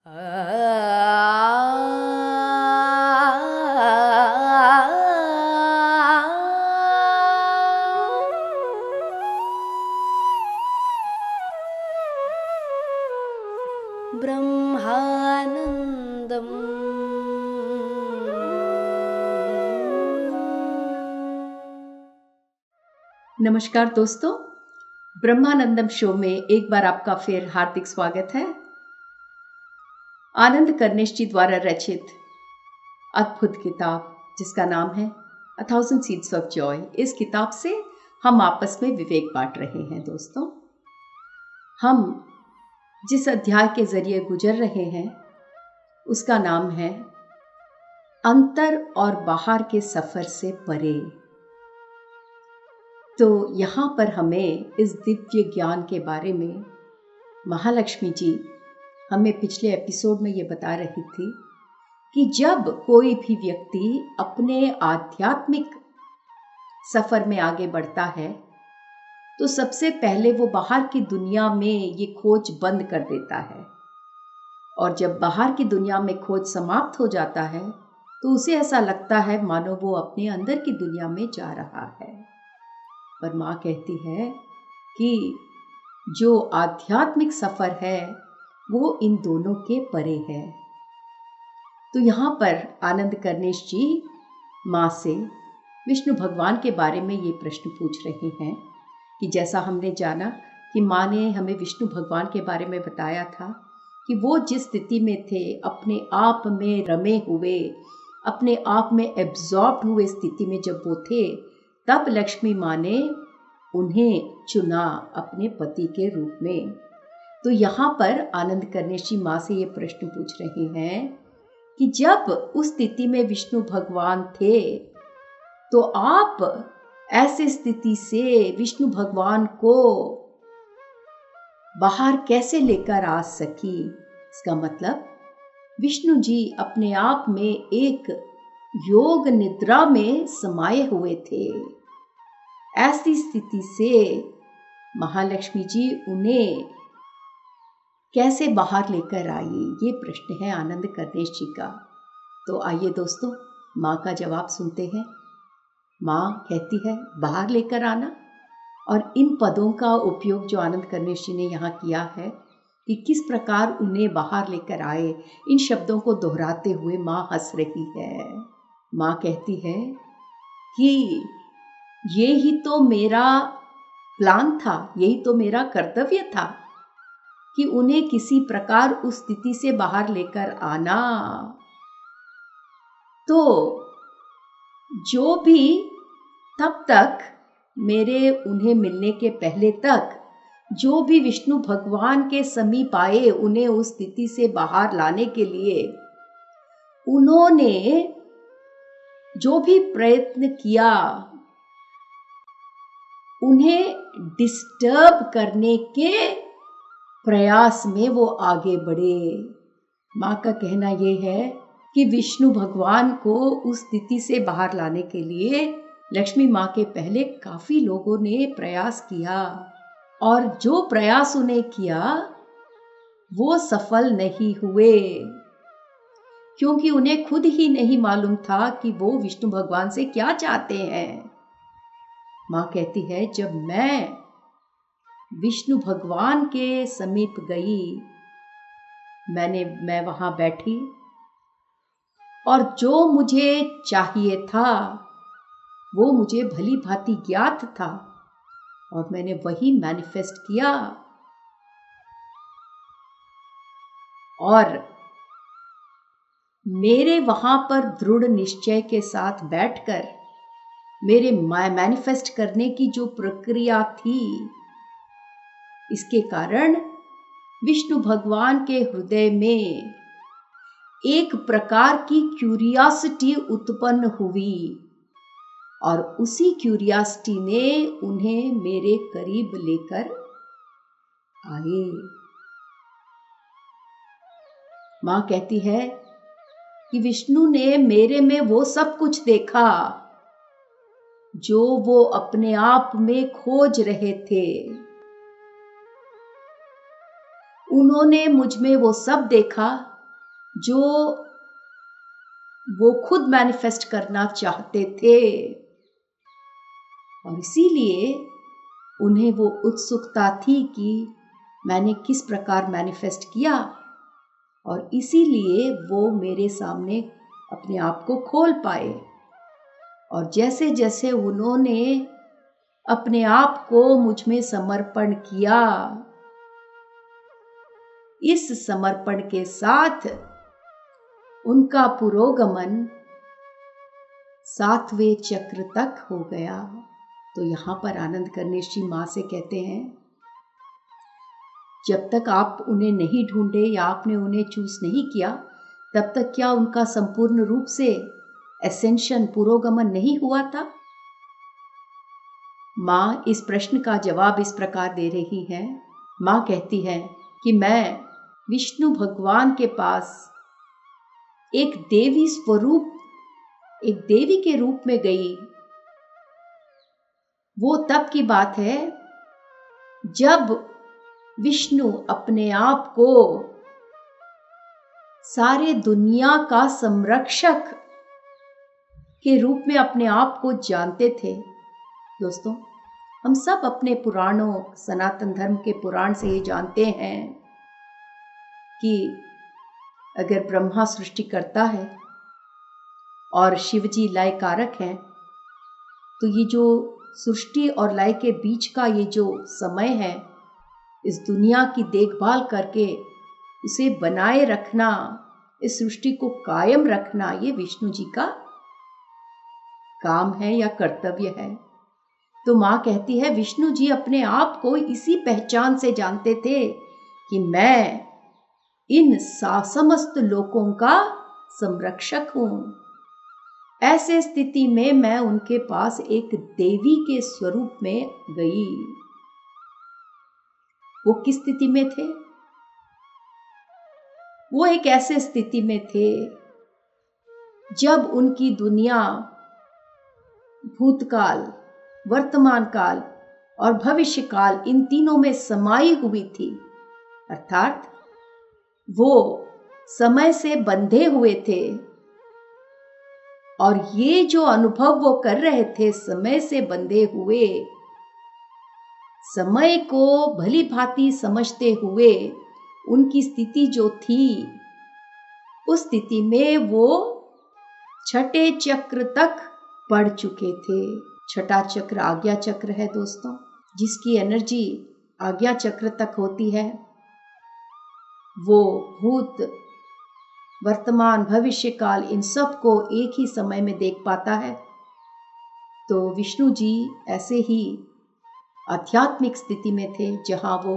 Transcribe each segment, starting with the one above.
ब्रह्मानन्दम्। नमस्कार दोस्तों, ब्रह्मानंदम शो में एक बार आपका फिर हार्दिक स्वागत है। आनंद कर्णेश जी द्वारा रचित अद्भुत किताब जिसका नाम है A Thousand Seeds of Joy, इस किताब से हम आपस में विवेक बांट रहे हैं। दोस्तों, हम जिस अध्याय के जरिए गुजर रहे हैं उसका नाम है अंतर और बाहर के सफर से परे। तो यहाँ पर हमें इस दिव्य ज्ञान के बारे में महालक्ष्मी जी हमें पिछले एपिसोड में ये बता रही थी कि जब कोई भी व्यक्ति अपने आध्यात्मिक सफर में आगे बढ़ता है तो सबसे पहले वो बाहर की दुनिया में ये खोज बंद कर देता है, और जब बाहर की दुनिया में खोज समाप्त हो जाता है तो उसे ऐसा लगता है मानो वो अपने अंदर की दुनिया में जा रहा है। पर माँ कहती है कि जो आध्यात्मिक सफर है वो इन दोनों के परे है। तो यहाँ पर आनंद कर्णेश जी माँ से विष्णु भगवान के बारे में ये प्रश्न पूछ रहे हैं कि जैसा हमने जाना कि माँ ने हमें विष्णु भगवान के बारे में बताया था कि वो जिस स्थिति में थे, अपने आप में रमे हुए, अपने आप में एब्जॉर्ब हुए स्थिति में जब वो थे, तब लक्ष्मी माँ ने उन्हें चुना अपने पति के रूप में। तो यहाँ पर आनंद कर्णेश जी माँ से ये प्रश्न पूछ रहे हैं कि जब उस स्थिति में विष्णु भगवान थे तो आप ऐसी स्थिति से विष्णु भगवान को बाहर कैसे लेकर आ सकी। इसका मतलब विष्णु जी अपने आप में एक योग निद्रा में समाये हुए थे। ऐसी स्थिति से महालक्ष्मी जी उन्हें कैसे बाहर लेकर आई, ये प्रश्न है आनंद कर्णेश जी का। तो आइए दोस्तों, माँ का जवाब सुनते हैं। माँ कहती है बाहर लेकर आना, और इन पदों का उपयोग जो आनंद कर्णेश जी ने यहाँ किया है कि किस प्रकार उन्हें बाहर लेकर आए, इन शब्दों को दोहराते हुए माँ हंस रही है। माँ कहती है कि ये ही तो मेरा प्लान था, यही तो मेरा कर्तव्य था कि उन्हें किसी प्रकार उस स्थिति से बाहर लेकर आना। तो जो भी तब तक मेरे उन्हें मिलने के पहले तक जो भी विष्णु भगवान के समीप आए, उन्हें उस स्थिति से बाहर लाने के लिए उन्होंने जो भी प्रयत्न किया, उन्हें डिस्टर्ब करने के प्रयास में वो आगे बढ़े। माँ का कहना ये है कि विष्णु भगवान को उस स्थिति से बाहर लाने के लिए लक्ष्मी माँ के पहले काफी लोगों ने प्रयास किया, और जो प्रयास उन्हें किया वो सफल नहीं हुए, क्योंकि उन्हें खुद ही नहीं मालूम था कि वो विष्णु भगवान से क्या चाहते हैं। माँ कहती है जब मैं विष्णु भगवान के समीप गई, मैं वहां बैठी, और जो मुझे चाहिए था वो मुझे भली भांति ज्ञात था, और मैंने वही मैनिफेस्ट किया। और मेरे वहां पर दृढ़ निश्चय के साथ बैठकर मेरे मैनिफेस्ट करने की जो प्रक्रिया थी, इसके कारण विष्णु भगवान के हृदय में एक प्रकार की क्यूरियोसिटी उत्पन्न हुई, और उसी क्यूरियोसिटी ने उन्हें मेरे करीब लेकर आए। माँ कहती है कि विष्णु ने मेरे में वो सब कुछ देखा जो वो अपने आप में खोज रहे थे। उन्होंने मुझ में वो सब देखा जो वो खुद मैनिफेस्ट करना चाहते थे, और इसीलिए उन्हें वो उत्सुकता थी कि मैंने किस प्रकार मैनिफेस्ट किया, और इसीलिए वो मेरे सामने अपने आप को खोल पाए। और जैसे जैसे उन्होंने अपने आप को मुझ में समर्पण किया, इस समर्पण के साथ उनका पुरोगमन 7वें चक्र तक हो गया। तो यहाँ पर आनंद कर्णेशी माँ से कहते हैं, जब तक आप उन्हें नहीं ढूंढे या आपने उन्हें चूज नहीं किया, तब तक क्या उनका संपूर्ण रूप से एसेंशन, पुरोगमन नहीं हुआ था? माँ इस प्रश्न का जवाब इस प्रकार दे रही है। माँ कहती है कि मैं विष्णु भगवान के पास एक देवी स्वरूप, एक देवी के रूप में गई। वो तब की बात है जब विष्णु अपने आप को सारे दुनिया का संरक्षक के रूप में अपने आप को जानते थे। दोस्तों, हम सब अपने पुराणों, सनातन धर्म के पुराण से ये जानते हैं कि अगर ब्रह्मा सृष्टि करता है और शिवजी लय कारक हैं, तो ये जो सृष्टि और लय के बीच का ये जो समय है, इस दुनिया की देखभाल करके उसे बनाए रखना, इस सृष्टि को कायम रखना, ये विष्णु जी का काम है या कर्तव्य है। तो माँ कहती है, विष्णु जी अपने आप को इसी पहचान से जानते थे कि मैं इन समस्त लोकों का संरक्षक हूं। ऐसे स्थिति में मैं उनके पास एक देवी के स्वरूप में गई। वो किस स्थिति में थे? वो एक ऐसे स्थिति में थे जब उनकी दुनिया भूतकाल, वर्तमान काल और भविष्य काल, इन तीनों में समाई हुई थी। अर्थात वो समय से बंधे हुए थे, और ये जो अनुभव वो कर रहे थे समय से बंधे हुए, समय को भली भांति समझते हुए, उनकी स्थिति जो थी, उस स्थिति में वो छठे चक्र तक बढ़ चुके थे। छठा चक्र आज्ञा चक्र है दोस्तों, जिसकी एनर्जी आज्ञा चक्र तक होती है। वो भूत, वर्तमान, भविष्य काल, इन सब को एक ही समय में देख पाता है। तो विष्णु जी ऐसे ही आध्यात्मिक स्थिति में थे, जहां वो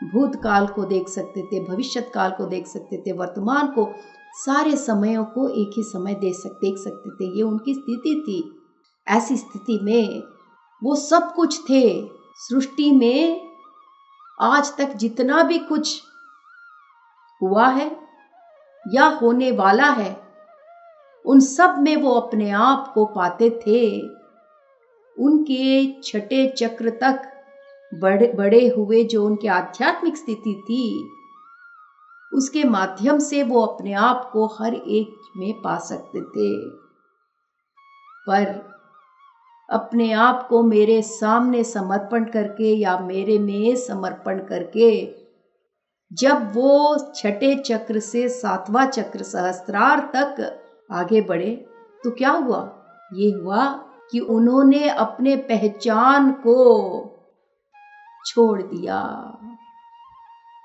भूतकाल को देख सकते थे, भविष्यत काल को देख सकते थे, वर्तमान को, सारे समयों को एक ही समय देख सकते थे। ये उनकी स्थिति थी। ऐसी स्थिति में वो सब कुछ थे। सृष्टि में आज तक जितना भी कुछ हुआ है या होने वाला है, उन सब में वो अपने आप को पाते थे। उनके छठे चक्र तक बड़े हुए जो उनकी आध्यात्मिक स्थिति थी, उसके माध्यम से वो अपने आप को हर एक में पा सकते थे। पर अपने आप को मेरे सामने समर्पण करके या मेरे में समर्पण करके जब वो छठे चक्र से 7वां चक्र सहस्त्रार तक आगे बढ़े, तो क्या हुआ? ये हुआ कि उन्होंने अपने पहचान को छोड़ दिया।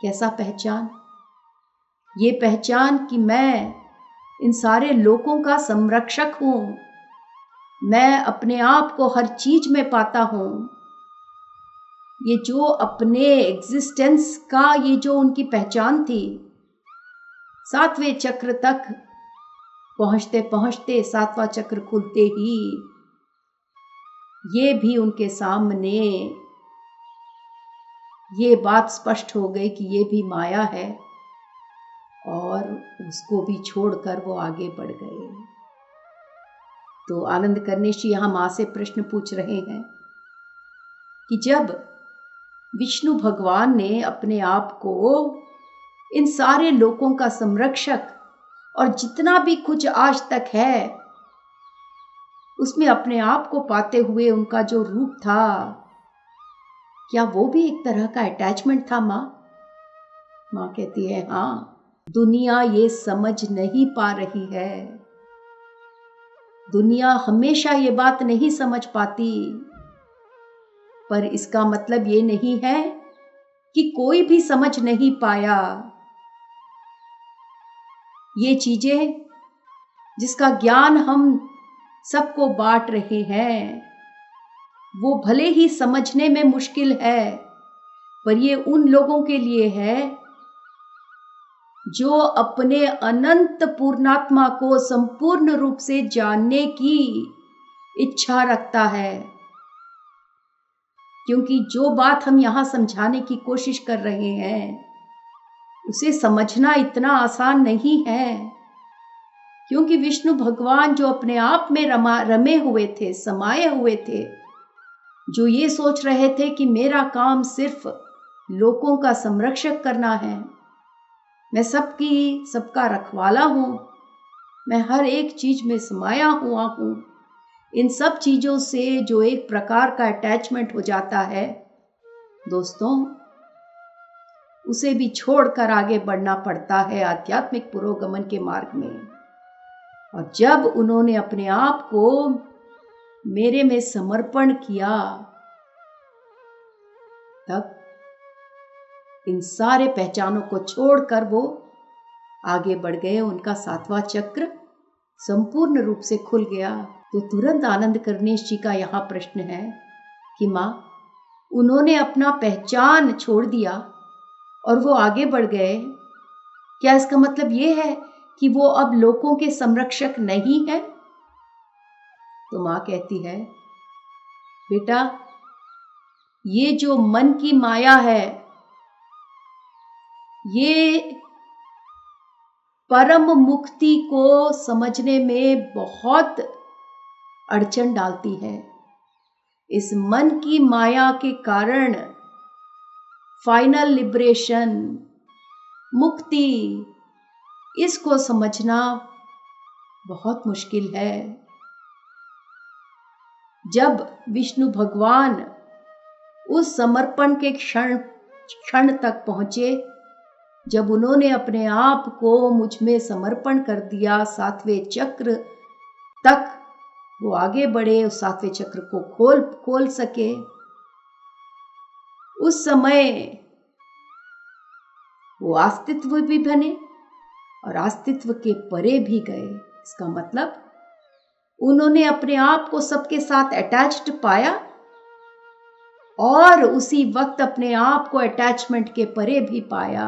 कैसा पहचान? ये पहचान कि मैं इन सारे लोकों का संरक्षक हूं, मैं अपने आप को हर चीज में पाता हूं। ये जो अपने एग्जिस्टेंस का ये जो उनकी पहचान थी, 7वें चक्र तक पहुंचते पहुंचते 7वां चक्र खुलते ही ये भी उनके सामने ये बात स्पष्ट हो गई कि ये भी माया है, और उसको भी छोड़कर वो आगे बढ़ गए। तो आनंद कर्णेशी यहाँ माँ से प्रश्न पूछ रहे हैं कि जब विष्णु भगवान ने अपने आप को इन सारे लोकों का संरक्षक और जितना भी कुछ आज तक है उसमें अपने आप को पाते हुए उनका जो रूप था, क्या वो भी एक तरह का अटैचमेंट था माँ? माँ कहती है हाँ, दुनिया ये समझ नहीं पा रही है। दुनिया हमेशा ये बात नहीं समझ पाती, पर इसका मतलब ये नहीं है कि कोई भी समझ नहीं पाया। ये चीजें जिसका ज्ञान हम सबको बांट रहे हैं, वो भले ही समझने में मुश्किल है, पर ये उन लोगों के लिए है जो अपने अनंत पूर्णात्मा को संपूर्ण रूप से जानने की इच्छा रखता है। क्योंकि जो बात हम यहाँ समझाने की कोशिश कर रहे हैं उसे समझना इतना आसान नहीं है, क्योंकि विष्णु भगवान जो अपने आप में रमे हुए थे, समाये हुए थे, जो ये सोच रहे थे कि मेरा काम सिर्फ लोगों का संरक्षक करना है, मैं सबका रखवाला हूँ, मैं हर एक चीज में समाया हुआ हूँ, इन सब चीजों से जो एक प्रकार का अटैचमेंट हो जाता है दोस्तों, उसे भी छोड़कर आगे बढ़ना पड़ता है आध्यात्मिक पुरोगमन के मार्ग में। और जब उन्होंने अपने आप को मेरे में समर्पण किया, तब इन सारे पहचानों को छोड़कर वो आगे बढ़ गए। उनका 7वां चक्र संपूर्ण रूप से खुल गया। तो तुरंत आनंद करनेश जी का यहाँ प्रश्न है कि माँ, उन्होंने अपना पहचान छोड़ दिया और वो आगे बढ़ गए, क्या इसका मतलब ये है कि वो अब लोगों के संरक्षक नहीं है? तो माँ कहती है, बेटा, ये जो मन की माया है, ये परम मुक्ति को समझने में बहुत अड़चन डालती है। इस मन की माया के कारण फाइनल लिबरेशन, मुक्ति, इसको समझना बहुत मुश्किल है। जब विष्णु भगवान उस समर्पण के क्षण तक पहुंचे, जब उन्होंने अपने आप को मुझ में समर्पण कर दिया, 7वें चक्र तक वो आगे बढ़े, उस 7वें चक्र को खोल सके, उस समय वो अस्तित्व भी बने और अस्तित्व के परे भी गए। इसका मतलब उन्होंने अपने आप को सबके साथ अटैच्ड पाया और उसी वक्त अपने आप को अटैचमेंट के परे भी पाया।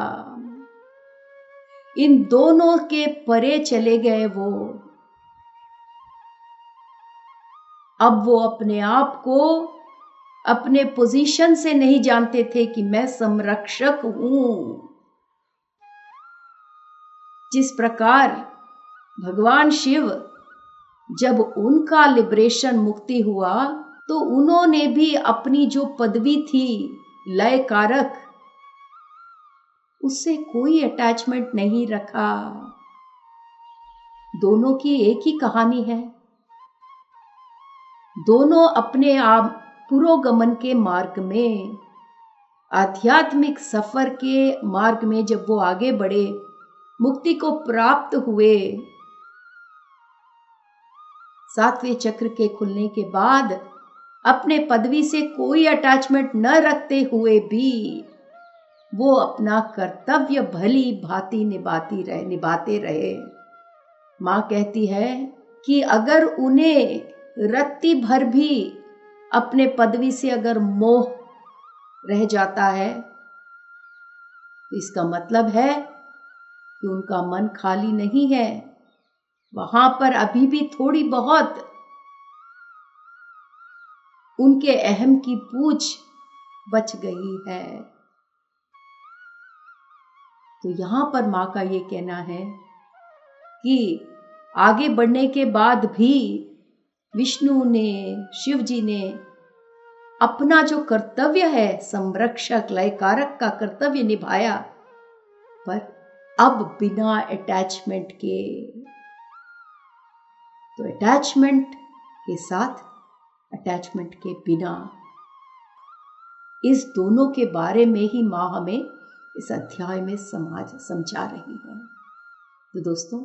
इन दोनों के परे चले गए वो। अब वो अपने आप को अपने पोजीशन से नहीं जानते थे कि मैं संरक्षक हूं। जिस प्रकार भगवान शिव, जब उनका लिबरेशन, मुक्ति हुआ, तो उन्होंने भी अपनी जो पदवी थी लय कारक, उससे कोई अटैचमेंट नहीं रखा। दोनों की एक ही कहानी है। दोनों अपने आप पुरोगमन के मार्ग में, आध्यात्मिक सफर के मार्ग में जब वो आगे बढ़े, मुक्ति को प्राप्त हुए, 7वें चक्र के खुलने के बाद अपने पदवी से कोई अटैचमेंट न रखते हुए भी वो अपना कर्तव्य भली भांति निभाते रहे। माँ कहती है कि अगर उन्हें रत्ती भर भी अपने पदवी से अगर मोह रह जाता है, तो इसका मतलब है कि उनका मन खाली नहीं है। वहां पर अभी भी थोड़ी बहुत उनके अहम की पूछ बच गई है। तो यहां पर मां का ये कहना है कि आगे बढ़ने के बाद भी विष्णु ने, शिव जी ने अपना जो कर्तव्य है, संरक्षक लयकारक का कर्तव्य निभाया, पर अब बिना अटैचमेंट के। तो अटैचमेंट के साथ, अटैचमेंट के बिना, इस दोनों के बारे में ही माँ हमें इस अध्याय में समझा रही है। तो दोस्तों,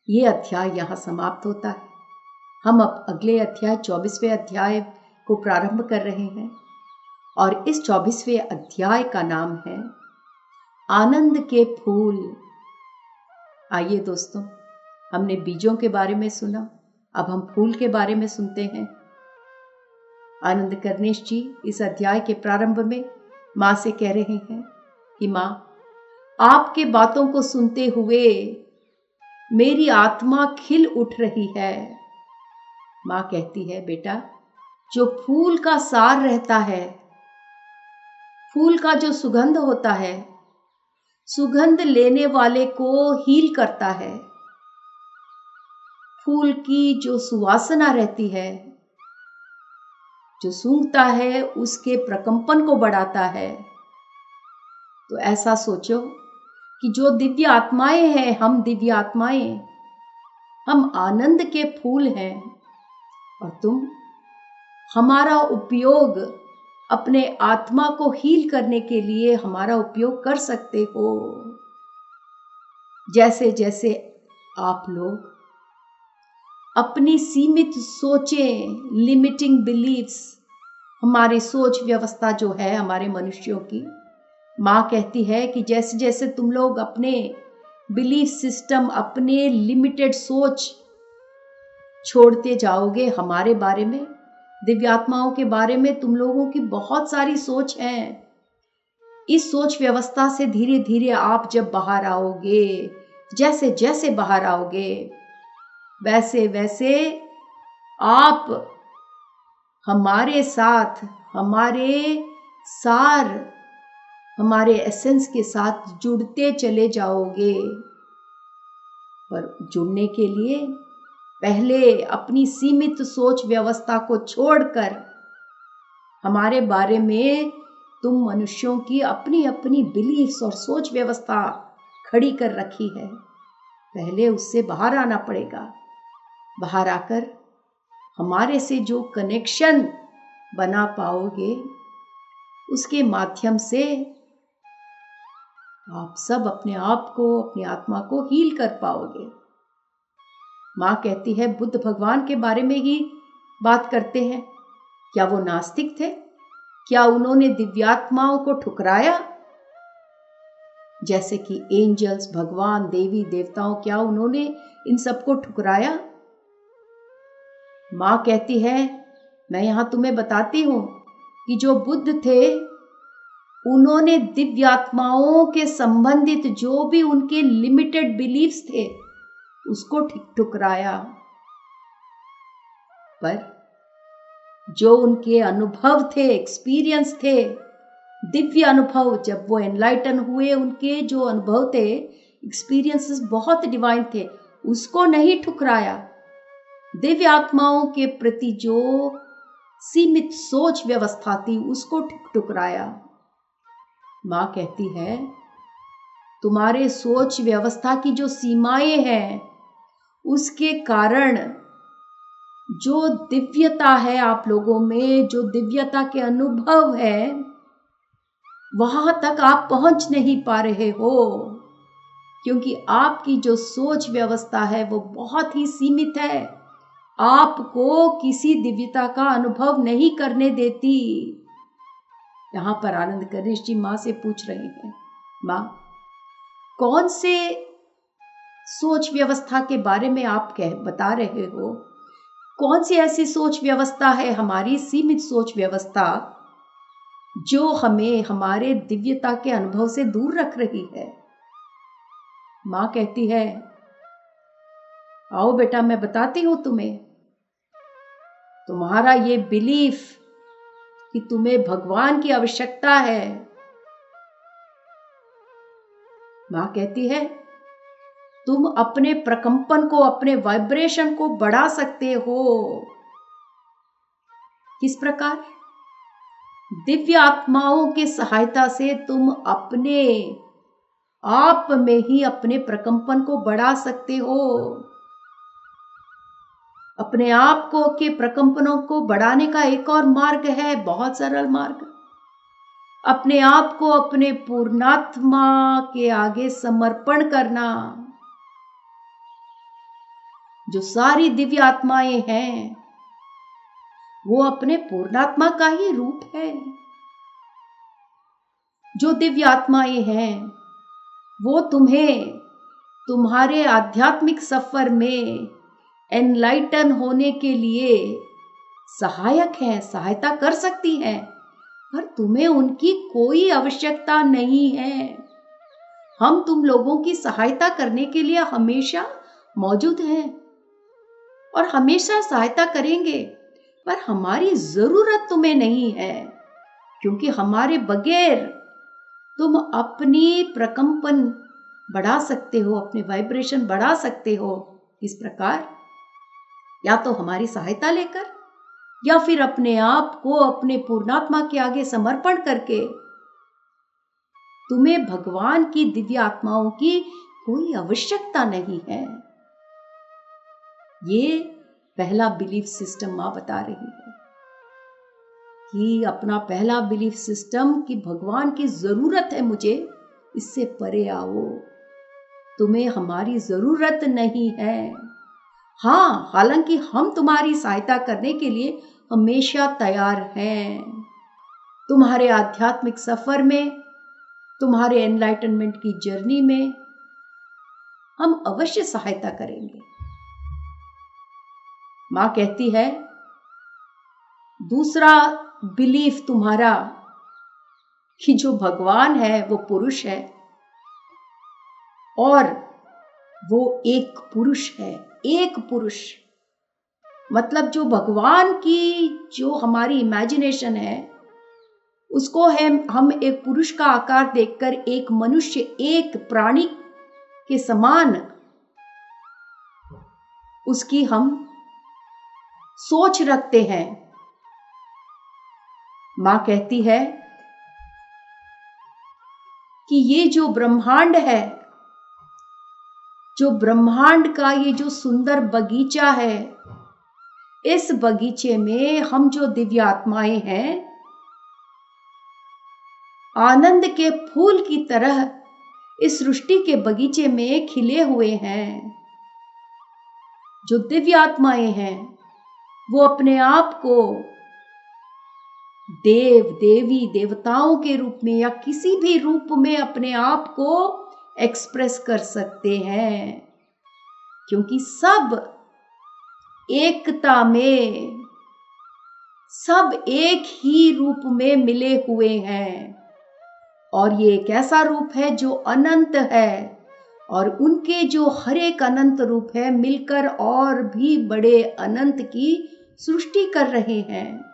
ये अध्याय यहाँ समाप्त होता है। हम अब अगले अध्याय 24वें अध्याय को प्रारंभ कर रहे हैं और इस 24वें अध्याय का नाम है आनंद के फूल। आइए दोस्तों, हमने बीजों के बारे में सुना, अब हम फूल के बारे में सुनते हैं। आनंद करनेश जी इस अध्याय के प्रारंभ में माँ से कह रहे हैं कि माँ, आपके बातों को सुनते हुए मेरी आत्मा खिल उठ रही है। माँ कहती है, बेटा, जो फूल का सार रहता है, फूल का जो सुगंध होता है, सुगंध लेने वाले को हील करता है। फूल की जो सुवासना रहती है, जो सूंघता है, उसके प्रकंपन को बढ़ाता है। तो ऐसा सोचो कि जो दिव्य आत्माएं हैं, हम दिव्य आत्माएं, हम आनंद के फूल हैं और तुम हमारा उपयोग अपने आत्मा को हील करने के लिए हमारा उपयोग कर सकते हो। जैसे जैसे आप लोग अपनी सीमित सोचें, लिमिटिंग बिलीफ्स, हमारी सोच व्यवस्था जो है हमारे मनुष्यों की, माँ कहती है कि जैसे जैसे तुम लोग अपने बिलीफ सिस्टम, अपने लिमिटेड सोच छोड़ते जाओगे, हमारे बारे में, दिव्यात्माओं के बारे में तुम लोगों की बहुत सारी सोच है। इस सोच व्यवस्था से धीरे धीरे आप जब बाहर आओगे, जैसे जैसे बाहर आओगे, वैसे वैसे आप हमारे साथ, हमारे सार, हमारे एसेंस के साथ जुड़ते चले जाओगे। पर जुड़ने के लिए पहले अपनी सीमित सोच व्यवस्था को छोड़कर, हमारे बारे में तुम मनुष्यों की अपनी अपनी बिलीफ्स और सोच व्यवस्था खड़ी कर रखी है, पहले उससे बाहर आना पड़ेगा। बाहर आकर हमारे से जो कनेक्शन बना पाओगे, उसके माध्यम से आप सब अपने आप को, अपनी आत्मा को हील कर पाओगे। माँ कहती है, बुद्ध भगवान के बारे में ही बात करते हैं। क्या वो नास्तिक थे? क्या उन्होंने दिव्यात्माओं को ठुकराया? जैसे कि एंजल्स, भगवान, देवी देवताओं, क्या उन्होंने इन सबको ठुकराया? माँ कहती है, मैं यहां तुम्हें बताती हूं कि जो बुद्ध थे, उन्होंने दिव्यात्माओं के संबंधित जो भी उनके लिमिटेड बिलीफ्स थे, उसको ठुकराया। पर जो उनके अनुभव थे, एक्सपीरियंस थे, दिव्य अनुभव, जब वो एनलाइटन हुए, उनके जो अनुभव थे, एक्सपीरियंसेस बहुत डिवाइन थे, उसको नहीं ठुकराया। दिव्य आत्माओं के प्रति जो सीमित सोच व्यवस्था थी, उसको ठुकराया। माँ कहती है, तुम्हारे सोच व्यवस्था की जो सीमाएं हैं, उसके कारण जो दिव्यता है आप लोगों में, जो दिव्यता के अनुभव है, वहां तक आप पहुंच नहीं पा रहे हो, क्योंकि आपकी जो सोच व्यवस्था है वो बहुत ही सीमित है, आपको किसी दिव्यता का अनुभव नहीं करने देती। यहां पर आनंद करनेश जी माँ से पूछ रहे हैं, माँ, कौन से सोच व्यवस्था के बारे में आप बता रहे हो? कौन सी ऐसी सोच व्यवस्था है, हमारी सीमित सोच व्यवस्था, जो हमें हमारे दिव्यता के अनुभव से दूर रख रही है? माँ कहती है, आओ बेटा, मैं बताती हूं तुम्हें। तुम्हारा ये बिलीफ कि तुम्हें भगवान की आवश्यकता है, माँ कहती है, तुम अपने प्रकंपन को, अपने वाइब्रेशन को बढ़ा सकते हो। किस प्रकार? दिव्य आत्माओं की सहायता से तुम अपने आप में ही अपने प्रकंपन को बढ़ा सकते हो। अपने आप को के प्रकंपनों को बढ़ाने का एक और मार्ग है, बहुत सरल मार्ग। अपने आप को अपने पूर्णात्मा के आगे समर्पण करना। जो सारी दिव्य आत्माएं हैं वो अपने पूर्णात्मा का ही रूप है। जो दिव्य आत्माएं हैं वो तुम्हें तुम्हारे आध्यात्मिक सफर में एनलाइटन होने के लिए सहायक हैं, सहायता कर सकती हैं, पर तुम्हें उनकी कोई आवश्यकता नहीं है। हम तुम लोगों की सहायता करने के लिए हमेशा मौजूद हैं और हमेशा सहायता करेंगे, पर हमारी जरूरत तुम्हें नहीं है, क्योंकि हमारे बगैर तुम अपनी प्रकंपन बढ़ा सकते हो, अपने वाइब्रेशन बढ़ा सकते हो। इस प्रकार या तो हमारी सहायता लेकर या फिर अपने आप को अपने पूर्णात्मा के आगे समर्पण करके। तुम्हें भगवान की दिव्य आत्माओं की कोई आवश्यकता नहीं है। ये पहला बिलीफ सिस्टम मां बता रही है कि अपना पहला बिलीफ सिस्टम कि भगवान की जरूरत है मुझे, इससे परे आओ। तुम्हें हमारी जरूरत नहीं है। हाँ, हालांकि हम तुम्हारी सहायता करने के लिए हमेशा तैयार हैं। तुम्हारे आध्यात्मिक सफर में, तुम्हारे एनलाइटनमेंट की जर्नी में हम अवश्य सहायता करेंगे। मां कहती है दूसरा बिलीफ तुम्हारा कि जो भगवान है वो पुरुष है और वो एक पुरुष है। एक पुरुष मतलब जो भगवान की जो हमारी इमेजिनेशन है उसको है हम एक पुरुष का आकार देखकर एक मनुष्य, एक प्राणी के समान उसकी हम सोच रखते हैं। मां कहती है कि ये जो ब्रह्मांड है, जो ब्रह्मांड का ये जो सुंदर बगीचा है, इस बगीचे में हम जो दिव्य आत्माएं हैं आनंद के फूल की तरह इस सृष्टि के बगीचे में खिले हुए हैं। जो दिव्य आत्माएं हैं वो अपने आप को देव, देवी, देवताओं के रूप में या किसी भी रूप में अपने आप को एक्सप्रेस कर सकते हैं, क्योंकि सब एकता में, सब एक ही रूप में मिले हुए हैं। और ये एक ऐसा रूप है जो अनंत है और उनके जो हर एक अनंत रूप है मिलकर और भी बड़े अनंत की सृष्टि कर रहे हैं।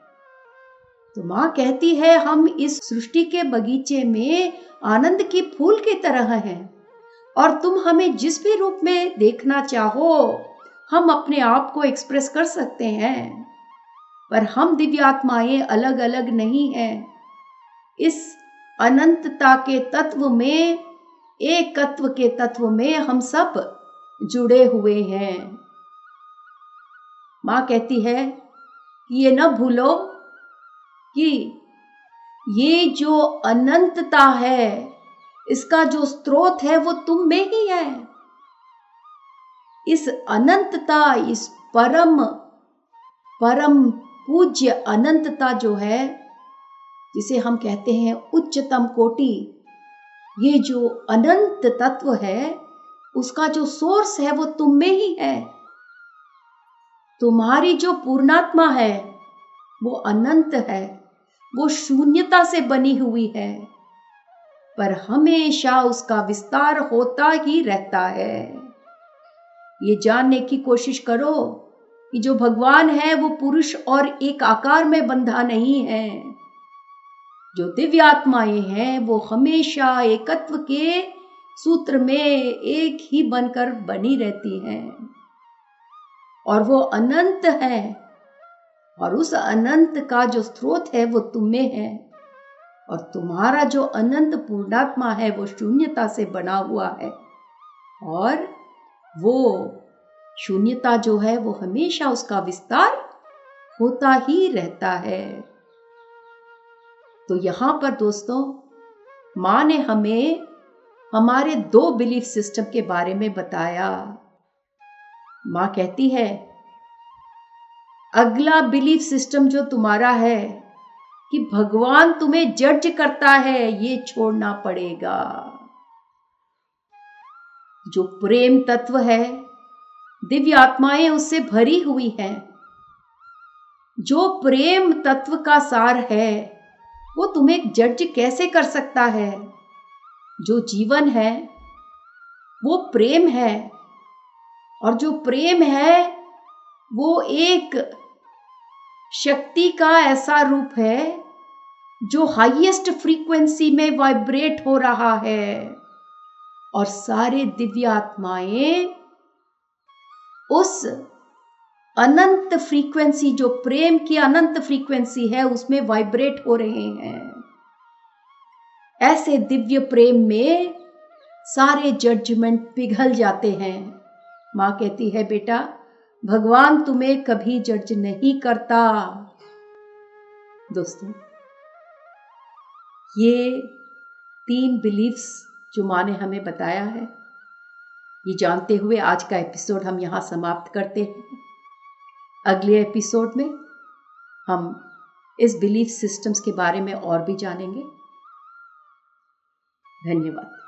तो मां कहती है हम इस सृष्टि के बगीचे में आनंद की फूल की तरह हैं और तुम हमें जिस भी रूप में देखना चाहो हम अपने आप को एक्सप्रेस कर सकते हैं, पर हम दिव्य आत्माएं अलग अलग नहीं हैं। इस अनंतता के तत्व में, एकत्व के तत्व में हम सब जुड़े हुए हैं। मां कहती है कि ये न भूलो कि ये जो अनंतता है इसका जो स्रोत है वो तुम में ही है। इस अनंतता, इस परम पूज्य अनंतता जो है जिसे हम कहते हैं उच्चतम कोटि, ये जो अनंत तत्व है उसका जो सोर्स है वो तुम में ही है। तुम्हारी जो पूर्णात्मा है वो अनंत है, वो शून्यता से बनी हुई है, पर हमेशा उसका विस्तार होता ही रहता है। ये जानने की कोशिश करो कि जो भगवान है वो पुरुष और एक आकार में बंधा नहीं है। जो दिव्य आत्माएं हैं वो हमेशा एकत्व के सूत्र में एक ही बनकर बनी रहती हैं और वो अनंत है और उस अनंत का जो स्रोत है वो तुम में है। और तुम्हारा जो अनंत पूर्णात्मा है वो शून्यता से बना हुआ है, और वो शून्यता जो है वो हमेशा उसका विस्तार होता ही रहता है। तो यहां पर दोस्तों मां ने हमें हमारे 2 बिलीफ सिस्टम के बारे में बताया। मां कहती है अगला बिलीफ सिस्टम जो तुम्हारा है कि भगवान तुम्हें जज करता है, ये छोड़ना पड़ेगा। जो प्रेम तत्व है, दिव्य आत्माएं उससे भरी हुई हैं। जो प्रेम तत्व का सार है वो तुम्हें जज कैसे कर सकता है? जो जीवन है वो प्रेम है, और जो प्रेम है वो एक शक्ति का ऐसा रूप है जो हाईएस्ट फ्रीक्वेंसी में वाइब्रेट हो रहा है, और सारे दिव्य आत्माएं उस अनंत फ्रीक्वेंसी, जो प्रेम की अनंत फ्रीक्वेंसी है, उसमें वाइब्रेट हो रहे हैं। ऐसे दिव्य प्रेम में सारे जजमेंट पिघल जाते हैं। मां कहती है बेटा भगवान तुम्हें कभी जज नहीं करता। दोस्तों ये 3 बिलीफ्स जो मां ने हमें बताया है, ये जानते हुए आज का एपिसोड हम यहां समाप्त करते हैं। अगले एपिसोड में हम इस बिलीफ सिस्टम्स के बारे में और भी जानेंगे। धन्यवाद।